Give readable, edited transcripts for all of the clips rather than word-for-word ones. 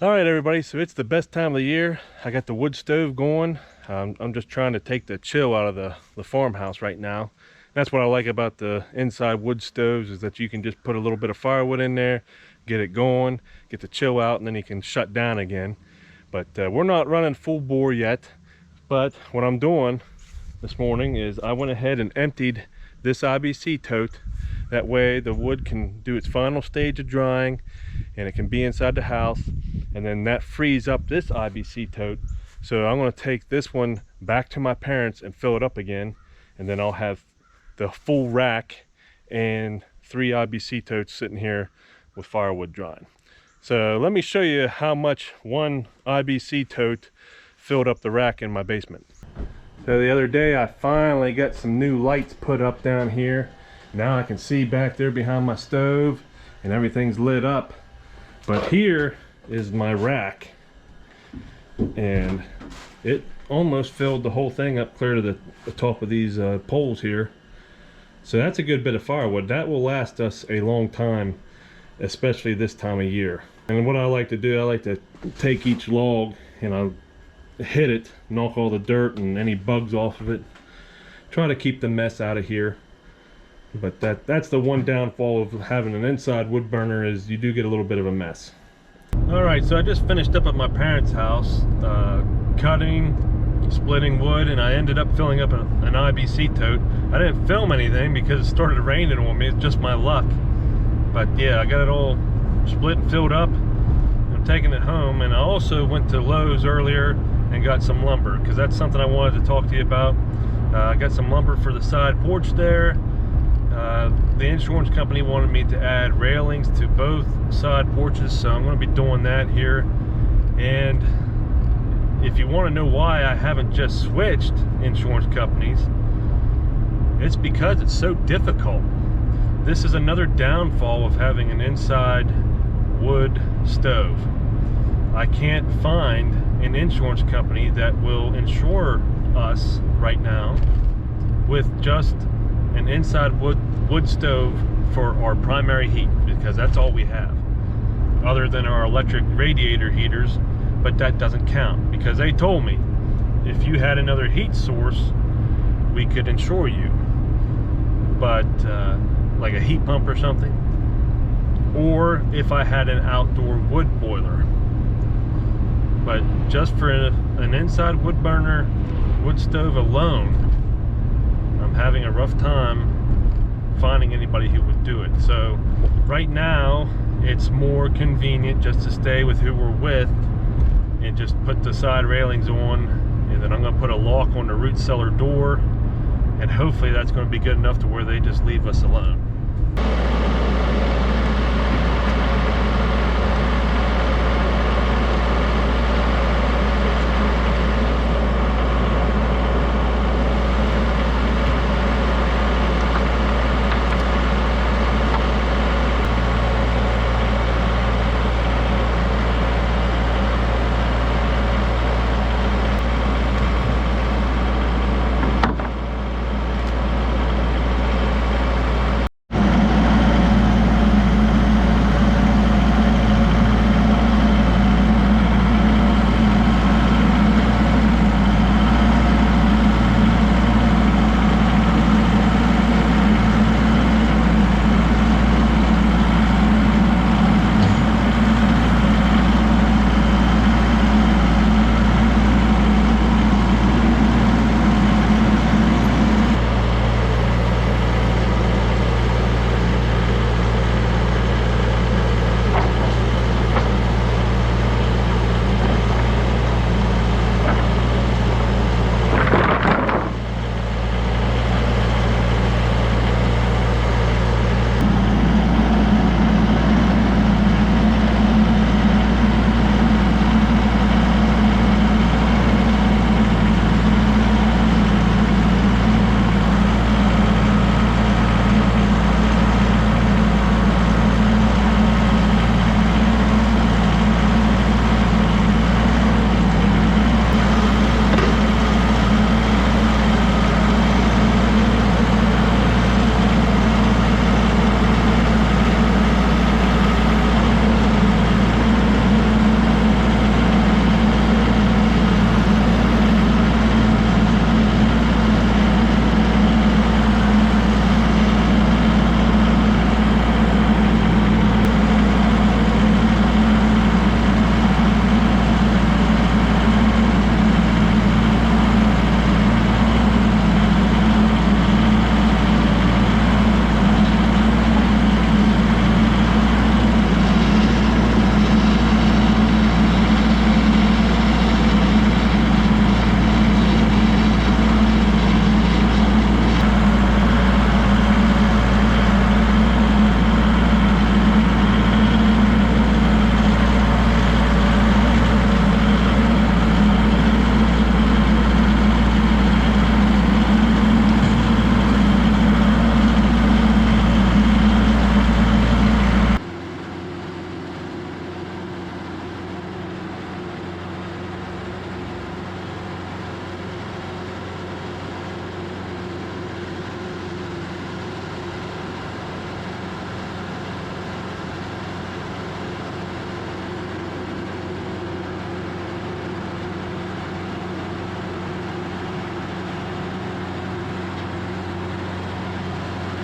All right, everybody, so it's the best time of the year. I got the wood stove going. I'm just trying to take the chill out of the farmhouse right now. That's what I like about the inside wood stoves, is that you can just put a little bit of firewood in there, get it going, get the chill out, and then you can shut down again. But we're not running full bore yet. But what I'm doing this morning is I went ahead and emptied this IBC tote. That way the wood can do its final stage of drying and it can be inside the house, and then that frees up this IBC tote. So I'm going to take this one back to my parents and fill it up again, and then I'll have the full rack and 3 IBC totes sitting here with firewood drying. So let me show you how much one IBC tote filled up the rack in my basement. So the other day I finally got some new lights put up down here. Now I can see back there behind my stove and everything's lit up. But here is my rack, and it almost filled the whole thing up clear to the top of these poles here. So that's a good bit of firewood. That will last us a long time, especially this time of year. And what I like to do, I like to take each log and I'll hit it, knock all the dirt and any bugs off of it, try to keep the mess out of here. But that's the one downfall of having an inside wood burner, is you do get a little bit of a mess. All right, so I just finished up at my parents' house, cutting, splitting wood, and I ended up filling up an IBC tote. I didn't film anything because it started raining on me. It's just my luck. But yeah, I got it all split and filled up. I'm taking it home, and I also went to Lowe's earlier and got some lumber, because that's something I wanted to talk to you about. I got some lumber for the side porch there. The insurance company wanted me to add railings to both side porches, so I'm going to be doing that here. And if you want to know why I haven't just switched insurance companies, it's because it's so difficult. This is another downfall of having an inside wood stove. I can't find an insurance company that will insure us right now with just an inside wood stove for our primary heat, because that's all we have, other than our electric radiator heaters. But that doesn't count, because they told me if you had another heat source we could insure you, but like a heat pump or something, or if I had an outdoor wood boiler. But just for an inside wood burner wood stove alone, I'm having a rough time finding anybody who would do it. So right now it's more convenient just to stay with who we're with and just put the side railings on, and then I'm going to put a lock on the root cellar door, and hopefully that's going to be good enough to where they just leave us alone.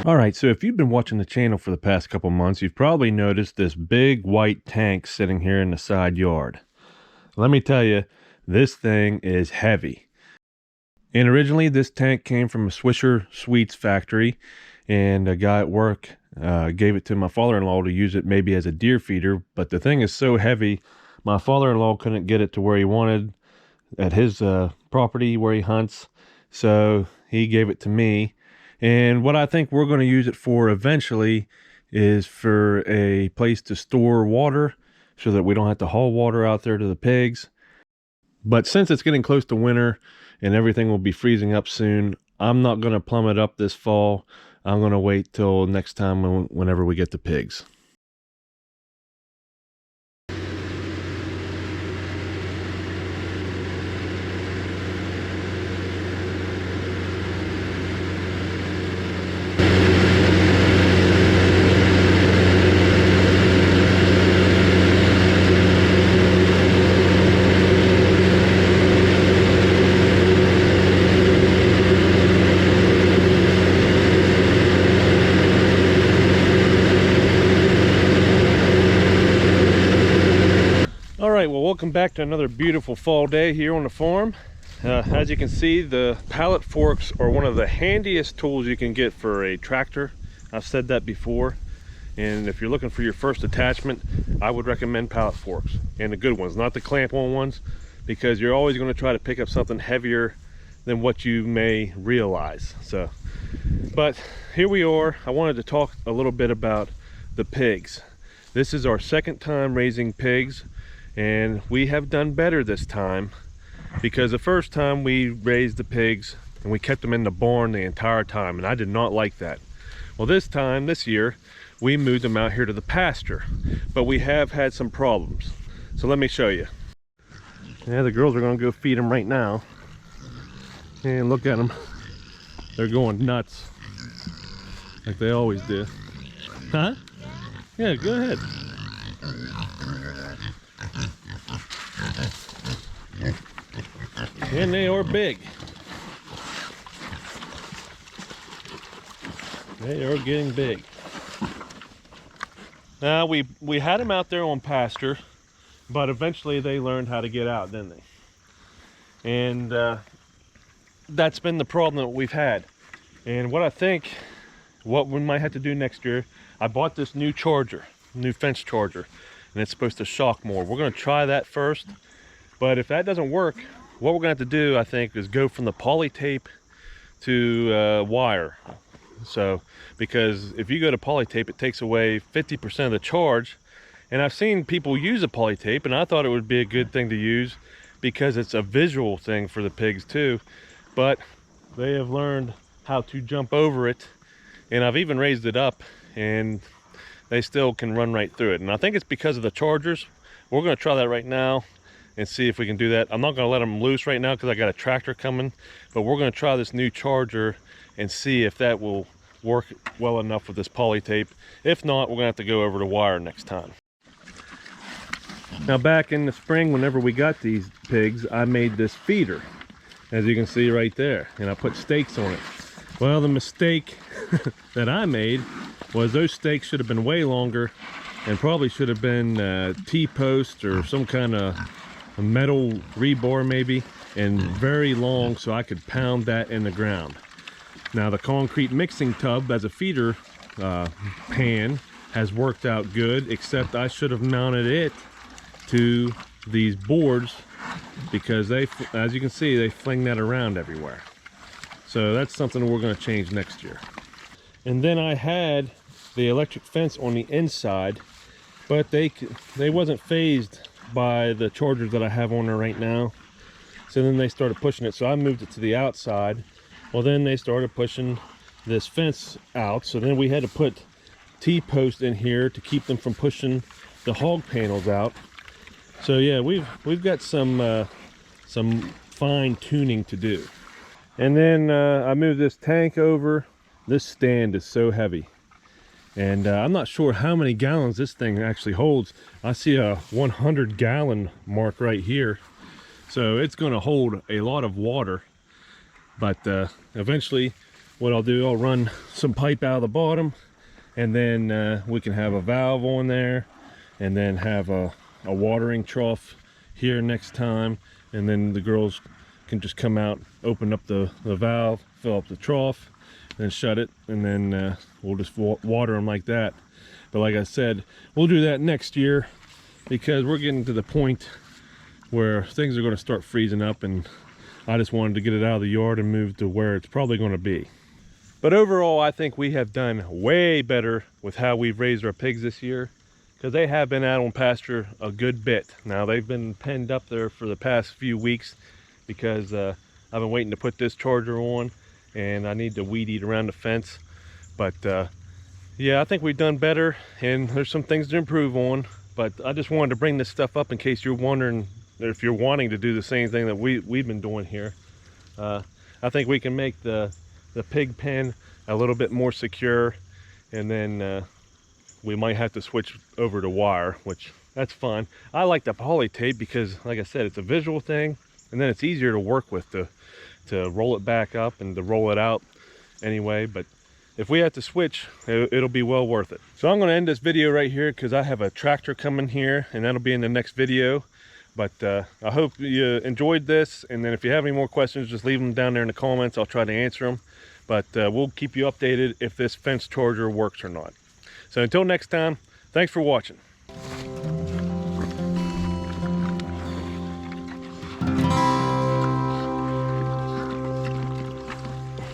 All right, so if you've been watching the channel for the past couple months, you've probably noticed this big white tank sitting here in the side yard. Let me tell you, this thing is heavy. And originally this tank came from a Swisher Sweets factory, and a guy at work gave it to my father-in-law to use it maybe as a deer feeder, but the thing is so heavy, my father-in-law couldn't get it to where he wanted at his property where he hunts, so he gave it to me. And what I think we're going to use it for eventually is for a place to store water so that we don't have to haul water out there to the pigs. But since it's getting close to winter and everything will be freezing up soon, I'm not going to plumb it up this fall. I'm going to wait till next time whenever we get the pigs. Alright, well, welcome back to another beautiful fall day here on the farm. As you can see, the pallet forks are one of the handiest tools you can get for a tractor. I've said that before, and if you're looking for your first attachment, I would recommend pallet forks, and the good ones, not the clamp on ones, because you're always going to try to pick up something heavier than what you may realize. But here we are. I wanted to talk a little bit about the pigs. This is our second time raising pigs, and we have done better this time, because the first time we raised the pigs and we kept them in the barn the entire time, and I did not like that. Well, this year, we moved them out here to the pasture, but we have had some problems. So let me show you. Yeah, the girls are gonna go feed them right now. And look at them. They're going nuts, like they always do. Huh? Yeah, go ahead. And they are big. They are getting big. Now we had them out there on pasture, but eventually they learned how to get out, didn't they? And that's been the problem that we've had. And what I think, what we might have to do next year, I bought this new fence charger, and it's supposed to shock more. We're going to try that first, but if that doesn't work, what we're going to have to do, I think, is go from the poly tape to wire. So, because if you go to poly tape, it takes away 50% of the charge. And I've seen people use a poly tape, and I thought it would be a good thing to use because it's a visual thing for the pigs too. But they have learned how to jump over it, and I've even raised it up, and they still can run right through it. And I think it's because of the chargers. We're going to try that right now and see if we can do that. I'm not going to let them loose right now because I got a tractor coming, but we're going to try this new charger and see if that will work well enough with this poly tape. If not, we're going to have to go over to wire next time. Now, back in the spring, whenever we got these pigs, I made this feeder, as you can see right there, and I put stakes on it. Well, the mistake that I made was those stakes should have been way longer, and probably should have been T-post or some kind of metal rebar maybe, and very long so I could pound that in the ground. Now, the concrete mixing tub as a feeder pan has worked out good, except I should have mounted it to these boards, because they, as you can see, they fling that around everywhere. So that's something we're going to change next year. And then I had the electric fence on the inside, but they wasn't phased by the chargers that I have on there right now. So then they started pushing it, so I moved it to the outside. Well, then they started pushing this fence out, so then we had to put T-posts in here to keep them from pushing the hog panels out. So yeah, we've got some fine tuning to do. And then I moved this tank over. This stand is so heavy, and I'm not sure how many gallons this thing actually holds. I see a 100-gallon mark right here, so it's going to hold a lot of water. But eventually what I'll do, I'll run some pipe out of the bottom, and then we can have a valve on there, and then have a watering trough here next time, and then the girls can just come out, open up the valve, fill up the trough, then shut it, and then we'll just water them like that. But like I said, we'll do that next year, because we're getting to the point where things are going to start freezing up, and I just wanted to get it out of the yard and move to where it's probably going to be. But overall, I think we have done way better with how we've raised our pigs this year, because they have been out on pasture a good bit. Now, they've been penned up there for the past few weeks because I've been waiting to put this charger on, and I need to weed eat around the fence. But yeah, I think we've done better, and there's some things to improve on. But I just wanted to bring this stuff up in case you're wondering, if you're wanting to do the same thing that we've been doing here. I think we can make the pig pen a little bit more secure, and then we might have to switch over to wire, which that's fine. I like the poly tape because, like I said, it's a visual thing, and then it's easier to work with to roll it back up and to roll it out anyway. But if we have to switch, it'll be well worth it. So I'm going to end this video right here because I have a tractor coming here, and that'll be in the next video. But I hope you enjoyed this, and then if you have any more questions, just leave them down there in the comments. I'll try to answer them. But we'll keep you updated if this fence charger works or not. So until next time, thanks for watching.